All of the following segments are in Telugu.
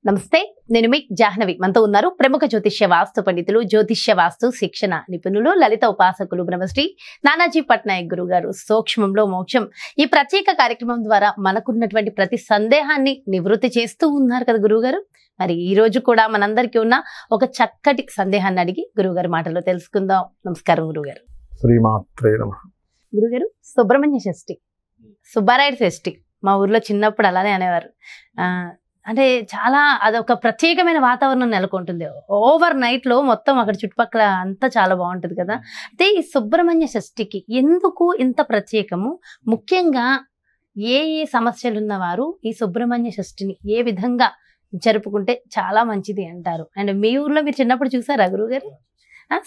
నమస్తే, నేను మీ జాహ్నవి. మనతో ఉన్నారు ప్రముఖ జ్యోతిష్య వాస్తు పండితులు, జ్యోతిష్య వాస్తు శిక్షణ నిపుణులు, లలిత ఉపాసకులు బ్రహ్మశ్రీ నానాజీ పట్నాయక్ గురువు గారు. సూక్ష్మంలో మోక్షం ఈ ప్రత్యేక కార్యక్రమం ద్వారా మనకున్నటువంటి ప్రతి సందేహాన్ని నివృత్తి చేస్తూ ఉన్నారు కదా గురువు గారు. మరి ఈ రోజు కూడా మనందరికీ ఉన్న ఒక చక్కటి సందేహాన్ని అడిగి గురువుగారి మాటలో తెలుసుకుందాం. నమస్కారం గురువుగారు. శ్రీమాత్రే నమః. గురుగారు, సుబ్రహ్మణ్య షష్ఠి, సుబ్బారాయుడు షష్ఠి మా ఊర్లో చిన్నప్పుడు అలానే అనేవారు. అంటే చాలా అదొక ప్రత్యేకమైన వాతావరణం నెలకొంటుంది. ఓవర్ నైట్ లో మొత్తం అక్కడ చుట్టుపక్కల అంతా చాలా బాగుంటుంది కదా. అయితే ఈ సుబ్రహ్మణ్య షష్ఠికి ఎందుకు ఇంత ప్రత్యేకము? ముఖ్యంగా ఏ ఏ సమస్యలు ఉన్నవారు ఈ సుబ్రహ్మణ్య షష్ఠిని ఏ విధంగా జరుపుకుంటే చాలా మంచిది అంటారు? అండ్ మీ ఊర్లో మీరు చిన్నప్పుడు చూసారా గురువుగారు?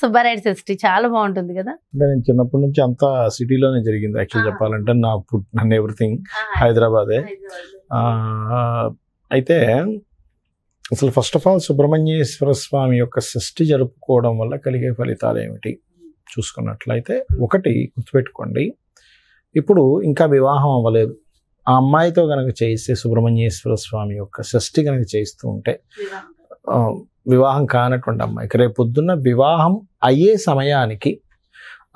సుబ్బారాయుడు షష్ఠి చాలా బాగుంటుంది కదా. అంటే నేను చిన్నప్పటి నుంచి అంతా సిటీలోనే జరిగింది. యాక్చువల్ చెప్పాలంటే నన్ను ఎవ్రీథింగ్ హైదరాబాదే. అయితే అసలు ఫస్ట్ ఆఫ్ ఆల్ సుబ్రహ్మణ్యేశ్వర స్వామి యొక్క షష్ఠి జరుపుకోవడం వల్ల కలిగే ఫలితాలు ఏమిటి చూసుకున్నట్లయితే, ఒకటి గుర్తుపెట్టుకోండి, ఇప్పుడు ఇంకా వివాహం అవ్వలేదు, ఆ అమ్మాయితో కనుక చేయిస్తే సుబ్రహ్మణ్యేశ్వర స్వామి యొక్క షష్ఠి కనుక చేయిస్తూ ఉంటే, వివాహం కానటువంటి అమ్మాయికి రేపు పొద్దున్న వివాహం అయ్యే సమయానికి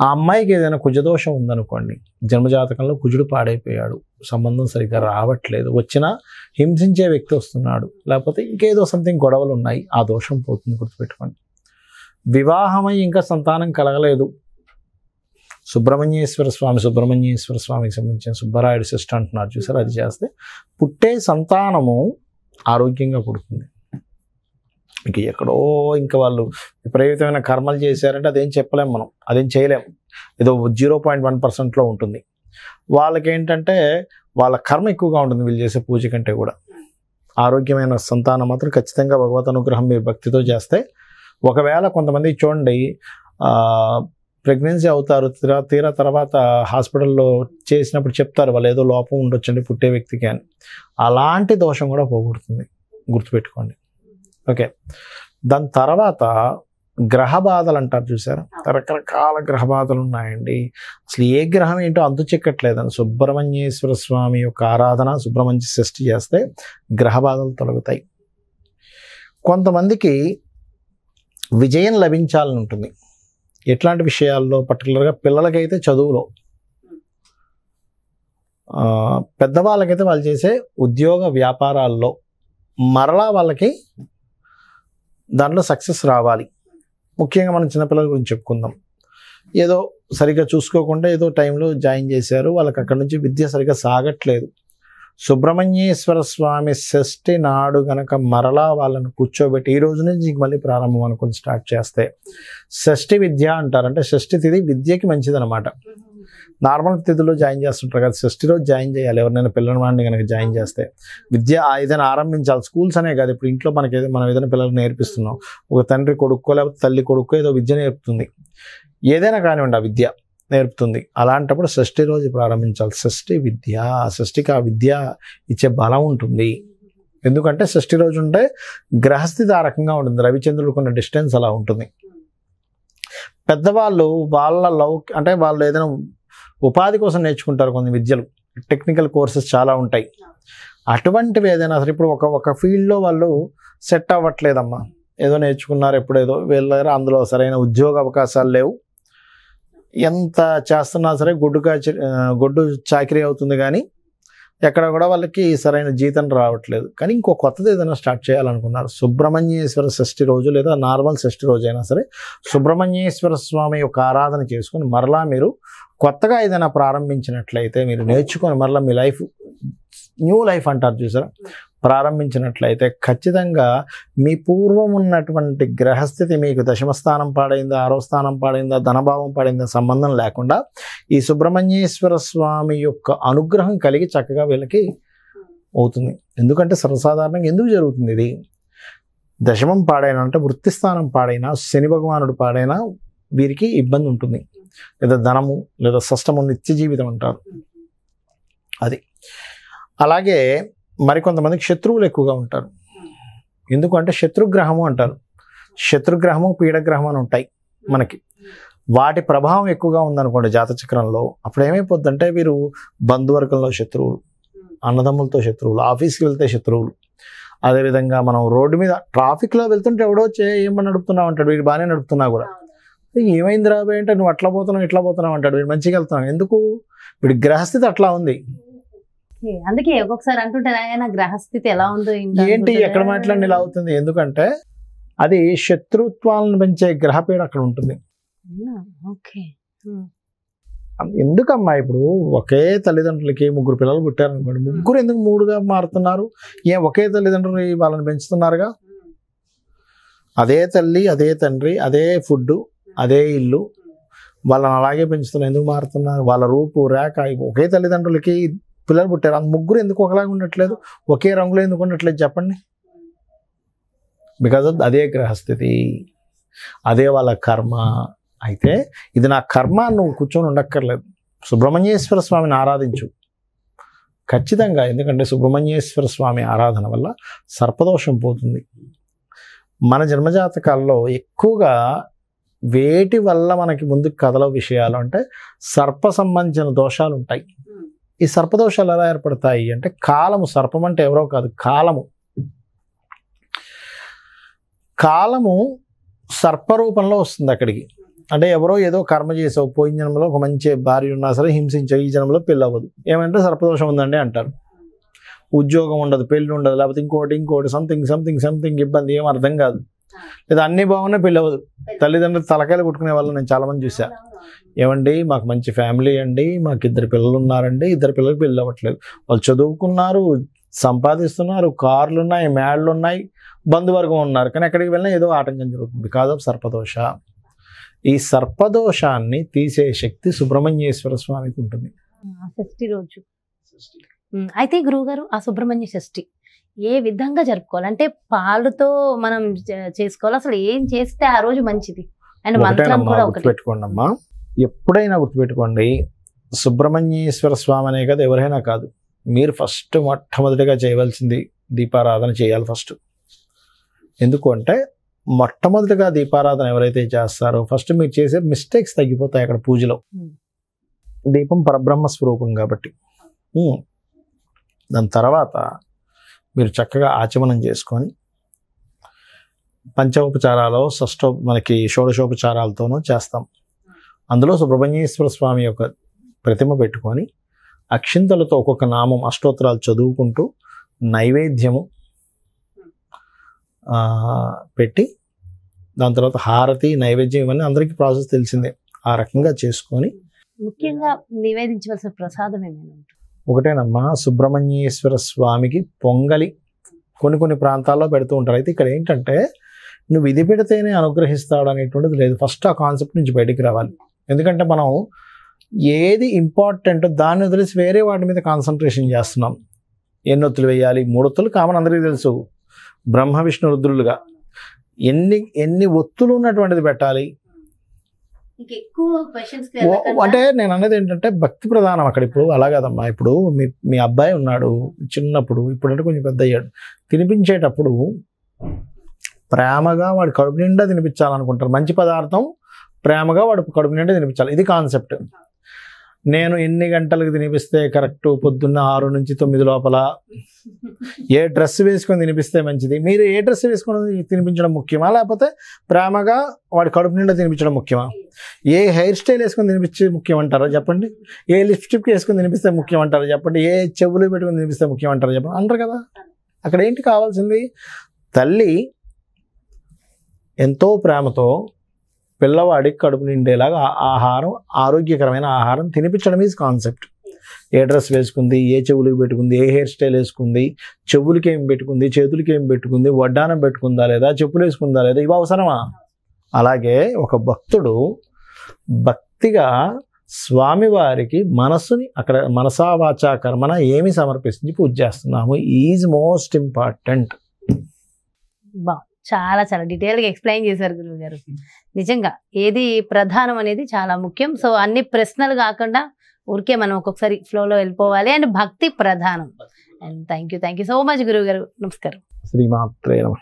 ఆ అమ్మాయికి ఏదైనా కుజదోషం ఉందనుకోండి, జన్మజాతకంలో కుజుడు పాడైపోయాడు, సంబంధం సరిగ్గా రావట్లేదు, వచ్చినా హింసించే వ్యక్తి వస్తున్నాడు, లేకపోతే ఇంకేదో సంథింగ్ గొడవలు ఉన్నాయి, ఆ దోషం పోతుంది. గుర్తుపెట్టుకోండి, వివాహమై ఇంకా సంతానం కలగలేదు, సుబ్రహ్మణ్యేశ్వర స్వామికి సంబంధించిన సుబ్బరాయుడు షష్ఠి అంటున్నారు చూసారు, అది చేస్తే పుట్టే సంతానము ఆరోగ్యంగా పుడుతుంది. ఇంక ఎక్కడో ఇంకా వాళ్ళు విపరీతమైన కర్మలు చేశారంటే అదేం చెప్పలేం, మనం అదేం చేయలేం, ఏదో 0.1%లో ఉంటుంది. వాళ్ళకేంటంటే వాళ్ళ కర్మ ఎక్కువగా ఉంటుంది వీళ్ళు చేసే పూజ కంటే కూడా. ఆరోగ్యమైన సంతానం మాత్రం ఖచ్చితంగా భగవత్ అనుగ్రహం మీరు భక్తితో చేస్తే, ఒకవేళ కొంతమంది చూడండి ప్రెగ్నెన్సీ అవుతారు, తీరా తర్వాత హాస్పిటల్లో చేసినప్పుడు చెప్తారు వాళ్ళు ఏదో లోపం ఉండొచ్చండి పుట్టే వ్యక్తికి అని, అలాంటి దోషం కూడా పోగొడుతుంది, గుర్తుపెట్టుకోండి. ఓకే, దాని తర్వాత గ్రహ బాధలు అంటారు చూసారా, రకరకాల గ్రహ బాధలు ఉన్నాయండి. అసలు ఏ గ్రహం ఏంటో అంతు చిక్కట్లేదని సుబ్రహ్మణ్యేశ్వర స్వామి యొక్క ఆరాధన, సుబ్రహ్మణ్య షష్ఠి చేస్తే గ్రహ బాధలు తొలగుతాయి. కొంతమందికి విజయం లభించాలని ఉంటుంది. ఎట్లాంటి విషయాల్లో? పర్టికులర్గా పిల్లలకైతే చదువులో, పెద్దవాళ్ళకైతే వాళ్ళు చేసే ఉద్యోగ వ్యాపారాల్లో మరలా వాళ్ళకి దాంట్లో సక్సెస్ రావాలి. ముఖ్యంగా మనం చిన్నపిల్లల గురించి చెప్పుకుందాం. ఏదో సరిగ్గా చూసుకోకుండా ఏదో టైంలో జాయిన్ చేశారు, వాళ్ళకి అక్కడి నుంచి విద్య సరిగ్గా సాగట్లేదు. సుబ్రహ్మణ్యేశ్వర స్వామి షష్ఠి నాడు గనక మరలా వాళ్ళని కూర్చోబెట్టి ఈ రోజు నుంచి మళ్ళీ ప్రారంభం అనుకుని స్టార్ట్ చేస్తే, షష్ఠి విద్య అంటారు. అంటే షష్ఠి తిథి విద్యకి మంచిదన్నమాట. నార్మల్ తిథిలో జాయిన్ చేస్తుంటారు కదా, షష్ఠి రోజు జాయిన్ చేయాలి ఎవరినైనా పిల్లవాడిని కనుక జాయిన్ చేస్తే. విద్య ఏదైనా ఆరంభించాలి, స్కూల్స్ అనే కాదు, ఇప్పుడు ఇంట్లో మనం ఏదైనా పిల్లలకు నేర్పిస్తున్నాం, ఒక తండ్రి కొడుక్కో లేకపోతే తల్లి కొడుక్కో ఏదో విద్య నేర్పుతుంది, ఏదైనా కానివ్వండి ఆ విద్య నేర్పుతుంది. అలాంటప్పుడు షష్ఠి రోజు ప్రారంభించాలి. షష్ఠి విద్య, షష్ఠికి ఆ విద్య ఇచ్చే బలం ఉంటుంది. ఎందుకంటే షష్ఠి రోజు ఉంటే గ్రహస్థితి ఆ రకంగా ఉంటుంది, రవిచంద్రుడికి ఉన్న డిస్టెన్స్ అలా ఉంటుంది. పెద్దవాళ్ళు అంటే వాళ్ళు ఏదైనా ఉపాధి కోసం నేర్చుకుంటారు కొన్ని విద్యలు, టెక్నికల్ కోర్సెస్ చాలా ఉంటాయి. అటువంటివి ఏదైనా సరే, ఇప్పుడు ఒక ఫీల్డ్లో వాళ్ళు సెట్ అవ్వట్లేదమ్మా, ఏదో నేర్చుకున్నారు ఎప్పుడేదో వెళ్ళారు, అందులో సరైన ఉద్యోగ అవకాశాలు లేవు, ఎంత చేస్తున్నా సరే గొడ్డు చాకరీ అవుతుంది, కానీ ఎక్కడ కూడా వాళ్ళకి సరైన జీతం రావట్లేదు. కానీ ఇంకో కొత్తది ఏదైనా స్టార్ట్ చేయాలనుకున్నారు, సుబ్రహ్మణ్యేశ్వర షష్ఠి రోజు లేదా నార్మల్ షష్ఠి రోజు అయినా సరే సుబ్రహ్మణ్యేశ్వర స్వామి యొక్క ఆరాధన చేసుకొని మరలా మీరు కొత్తగా ఏదైనా ప్రారంభించినట్లయితే, మీరు నేర్చుకొని మరలా మీ లైఫ్, న్యూ లైఫ్ అంటారు చూసారా, ప్రారంభించినట్లయితే ఖచ్చితంగా మీ పూర్వం ఉన్నటువంటి గ్రహస్థితి, మీకు దశమ స్థానం పాడైందా, 6వ స్థానం పాడైందా, ధనభావం పాడైందా సంబంధం లేకుండా ఈ సుబ్రహ్మణ్యేశ్వర స్వామి యొక్క అనుగ్రహం కలిగి చక్కగా వీళ్ళకి అవుతుంది. ఎందుకంటే సర్వసాధారణంగా ఎందుకు జరుగుతుంది ఇది? దశమం పాడైనా అంటే వృత్తి స్థానం పాడైనా, శని భగవానుడు పాడైనా వీరికి ఇబ్బంది ఉంటుంది, లేదా ధనము లేదా షష్టము, నిత్య జీవితం అంటారు అది. అలాగే మరికొంతమందికి శత్రువులు ఎక్కువగా ఉంటారు. ఎందుకంటే శత్రుగ్రహము అంటారు, శత్రుగ్రహము పీడగ్రహం అని ఉంటాయి మనకి. వాటి ప్రభావం ఎక్కువగా ఉందనుకోండి జాతచక్రంలో, అప్పుడు ఏమైపోద్దంటే వీరు బంధువర్గంలో శత్రువులు, అన్నదమ్ములతో శత్రువులు, ఆఫీస్కి వెళ్తే శత్రువులు, అదేవిధంగా మనం రోడ్డు మీద ట్రాఫిక్లో వెళ్తుంటే ఎవడో ఏమని నడుపుతున్నావు అంటాడు, వీడు బాగానే నడుపుతున్నా కూడా. ఏమైంది రాబోయే అంటే నువ్వు అట్లా పోతున్నావు ఇట్లా పోతున్నావు అంటాడు, వీడు మంచిగా వెళ్తున్నావు. ఎందుకు? వీడి గ్రహస్థితి అట్లా ఉంది. అందుకే ఒక్కొక్కసారి అంటుంటారు ఆయన గ్రహస్థితి ఎలా ఉందో ఏంటి ఎక్కడ మాట్లాడిన ఇలా అవుతుంది, ఎందుకంటే అది శత్రుత్వాలను పెంచే గ్రహపీడ అక్కడ ఉంటుంది. ఎందుకమ్మా ఇప్పుడు ఒకే తల్లిదండ్రులకి 3 పిల్లలు పుట్టారనుకోండి, 3 ఎందుకు 3గా మారుతున్నారు? ఒకే తల్లిదండ్రులు వాళ్ళని పెంచుతున్నారుగా. అదే తల్లి అదే తండ్రి అదే ఫుడ్ అదే ఇల్లు, వాళ్ళని అలాగే పెంచుతున్నారు. ఎందుకు మారుతున్నారు? వాళ్ళ రూపు రేఖ ఒకే తల్లిదండ్రులకి పిల్లలు పుట్టారు, 3 ఎందుకు ఒకలాగా ఉండట్లేదు, ఒకే రంగులో ఎందుకు ఉండట్లేదు చెప్పండి? బికాజ్ అదే గ్రహస్థితి, అదే వాళ్ళ కర్మ. అయితే ఇది నా కర్మ నువ్వు కూర్చొని ఉండక్కర్లేదు, సుబ్రహ్మణ్యేశ్వర స్వామిని ఆరాధించు ఖచ్చితంగా. ఎందుకంటే సుబ్రహ్మణ్యేశ్వర స్వామి ఆరాధన వల్ల సర్పదోషం పోతుంది. మన జన్మజాతకాల్లో ఎక్కువగా వేటి వల్ల మనకి ముందుకు కథలో విషయాలు అంటే సర్ప సంబంధించిన దోషాలు ఉంటాయి. ఈ సర్పదోషాలు ఎలా ఏర్పడతాయి అంటే కాలము, సర్పం అంటే ఎవరో కాదు కాలము. కాలము సర్పరూపంలో వస్తుంది అక్కడికి. అంటే ఎవరో ఏదో కర్మ చేసావు, పోయిన జన్మలో ఒక మంచి భార్య ఉన్నా సరే హింసించావు, ఈ జన్మలో పెళ్ళి అవ్వదు, ఏమంటే సర్పదోషం ఉందండి అంటారు. ఉద్యోగం ఉండదు, పెళ్ళి ఉండదు, లేకపోతే ఇంకోటి సంథింగ్ ఇబ్బంది, ఏం అర్థం కాదు. లేదా అన్నీ బాగున్నా పెళ్ళి అవ్వదు. తల్లిదండ్రులు తలకాయలు కొట్టుకునే వాళ్ళు నేను చాలామంది చూసా. ఏమండి మాకు మంచి ఫ్యామిలీ అండి, మాకు 2 పిల్లలు ఉన్నారండి, 2 పిల్లలకి పెళ్ళి అవ్వట్లేదు. వాళ్ళు చదువుకున్నారు, సంపాదిస్తున్నారు, కార్లు ఉన్నాయి, మేళ్ళు ఉన్నాయి, బంధువర్గం ఉన్నారు, కానీ ఎక్కడికి వెళ్ళినా ఏదో ఆటంకం జరుగుతుంది బికాజ్ ఆఫ్ సర్పదోష. ఈ సర్పదోషాన్ని తీసే శక్తి సుబ్రహ్మణ్యేశ్వర స్వామికి ఉంటుంది. షష్ఠి రోజు అయితే గురువుగారు ఆ సుబ్రహ్మణ్య షష్ఠి ఏ విధంగా జరుపుకోవాలి? అంటే పాలుతో మనం చేసుకోవాలి, అసలు ఏం చేస్తే ఆ రోజు మంచిది? అండ్ మంత్రం కూడా గుర్తుపెట్టుకోండి అమ్మా, ఎప్పుడైనా గుర్తుపెట్టుకోండి, సుబ్రహ్మణ్యేశ్వర స్వామి అనే కదా ఎవరైనా కాదు, మీరు ఫస్ట్ మొట్టమొదటిగా చేయవలసింది దీపారాధన చేయాలి ఫస్ట్. ఎందుకు అంటే మొట్టమొదటిగా దీపారాధన ఎవరైతే చేస్తారో ఫస్ట్ మీరు చేసే మిస్టేక్స్ తగ్గిపోతాయి అక్కడ పూజలో. దీపం పరబ్రహ్మ స్వరూపం కాబట్టి. దాని తర్వాత మీరు చక్కగా ఆచమనం చేసుకొని పంచోపచారాలు మనకి షోడశోపచారాలతోనూ చేస్తాం. అందులో సుబ్రహ్మణ్యేశ్వర స్వామి యొక్క ప్రతిమ పెట్టుకొని అక్షింతలతో ఒక్కొక్క నామం అష్టోత్తరాలు చదువుకుంటూ నైవేద్యము పెట్టి దాని తర్వాత హారతి నైవేద్యం ఇవన్నీ అందరికీ ప్రాసెస్ తెలిసిందే. ఆ రకంగా చేసుకొని ముఖ్యంగా నివేదించవలసిన ప్రసాదం ఏమైనా ఉంటుంది? ఒకటేనమ్మా, సుబ్రహ్మణ్యేశ్వర స్వామికి పొంగలి కొన్ని ప్రాంతాల్లో పెడుతూ ఉంటారు. అయితే ఇక్కడ ఏంటంటే నువ్వు ఇది పెడితేనే అనుగ్రహిస్తాడు అనేటువంటిది లేదు. ఫస్ట్ ఆ కాన్సెప్ట్ నుంచి బయటికి రావాలి. ఎందుకంటే మనం ఏది ఇంపార్టెంట్ దాన్ని వదిలేసి వేరే వాటి మీద కాన్సన్ట్రేషన్ చేస్తున్నాం. ఎన్నొత్తులు వేయాలి? 3 ఒత్తులు కామన్, అందరికీ తెలుసు, బ్రహ్మ విష్ణు రుద్రులుగా. ఎన్ని ఒత్తులు ఉన్నటువంటిది పెట్టాలి అంటే నేను అనేది ఏంటంటే భక్తి ప్రధానం అక్కడ. ఇప్పుడు అలా కాదమ్మా, ఇప్పుడు మీ అబ్బాయి ఉన్నాడు చిన్నప్పుడు, ఇప్పుడంటే కొంచెం పెద్ద అయ్యాడు, తినిపించేటప్పుడు ప్రేమగా వాడి కడుపు నిండా తినిపించాలనుకుంటారు. మంచి పదార్థం ప్రేమగా వాడు కడుపు నిండా తినిపించాలి, ఇది కాన్సెప్ట్. నేను ఎన్ని గంటలకు తినిపిస్తే కరెక్ట్, పొద్దున్న 6 నుంచి 9 లోపల, ఏ డ్రెస్ వేసుకొని తినిపిస్తే మంచిది? మీరు ఏ డ్రెస్ వేసుకొని తినిపించడం ముఖ్యమా, లేకపోతే ప్రేమగా వాడి కడుపు నిండా తినిపించడం ముఖ్యమా? ఏ హెయిర్ స్టైల్ వేసుకొని తినిపించే ముఖ్యం అంటారో చెప్పండి? ఏ లిప్స్టిక్ వేసుకొని తినిపిస్తే ముఖ్యం అంటారో చెప్పండి? ఏ చెవులు పెట్టుకొని తినిపిస్తే ముఖ్యం అంటారో చెప్పండి? అంటారు కదా. అక్కడ ఏంటి కావాల్సింది? తల్లి ఎంతో ప్రేమతో పిల్లవాడికి కడుపు నిండేలాగా ఆహారం, ఆరోగ్యకరమైన ఆహారం తినిపించడం ఈజ్ కాన్సెప్ట్. ఏ డ్రెస్ వేసుకుంది, ఏ చెవులకు పెట్టుకుంది, ఏ హెయిర్ స్టైల్ వేసుకుంది, చెవులకి ఏం పెట్టుకుంది, చేతులకి ఏం పెట్టుకుంది, వడ్డానం పెట్టుకుందా లేదా, చెప్పులు వేసుకుందా లేదా, ఇవి అవసరమా? అలాగే ఒక భక్తుడు భక్తిగా స్వామివారికి మనస్సుని అక్కడ మనసా వాచా కర్మన ఏమి సమర్పించి పూజ చేస్తున్నాము ఈజ్ మోస్ట్ ఇంపార్టెంట్. చాలా డీటెయిల్గా ఎక్స్ప్లెయిన్ చేశారు గురువు గారు. నిజంగా ఏది ప్రధానం అనేది చాలా ముఖ్యం. సో అన్ని ప్రశ్నలు కాకుండా ఊరికే మనం ఒక్కొక్కసారి ఫ్లోలో వెళ్ళిపోవాలి, అండ్ భక్తి ప్రధానం. And thank you so much గురువు గారు. నమస్కారం. శ్రీమాత్రే నమః.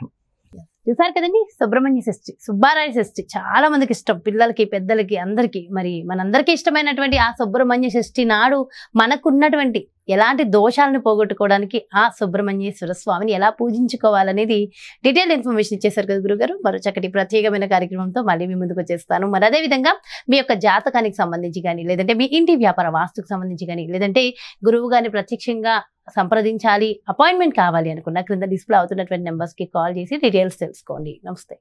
చూసారు కదండి, సుబ్రహ్మణ్య షష్ఠి, సుబ్బారాయ షష్ఠి చాలా మందికి ఇష్టం, పిల్లలకి పెద్దలకి అందరికీ. మరి మనందరికీ ఇష్టమైనటువంటి ఆ సుబ్రహ్మణ్య షష్ఠి నాడు మనకున్నటువంటి ఎలాంటి దోషాలను పోగొట్టుకోవడానికి ఆ సుబ్రహ్మణ్యేశ్వర స్వామిని ఎలా పూజించుకోవాలనేది డీటెయిల్ ఇన్ఫర్మేషన్ ఇచ్చేసారు కదా గురుగారు. మరో చక్కటి ప్రత్యేకమైన కార్యక్రమంతో మళ్ళీ మీ ముందుకు వచ్చేస్తాను. మరి అదేవిధంగా మీ యొక్క జాతకానికి సంబంధించి కానీ, లేదంటే మీ ఇంటి వ్యాపార వాస్తుకు సంబంధించి కానీ, లేదంటే గురువు గారిని ప్రత్యక్షంగా సంప్రదించాలి, అపాయింట్మెంట్ కావాలి అనుకున్న క్రింద డిస్ప్లే అవుతున్నటువంటి నెంబర్స్కి కాల్ చేసి డీటెయిల్స్ తెలుసుకోండి. నమస్తే.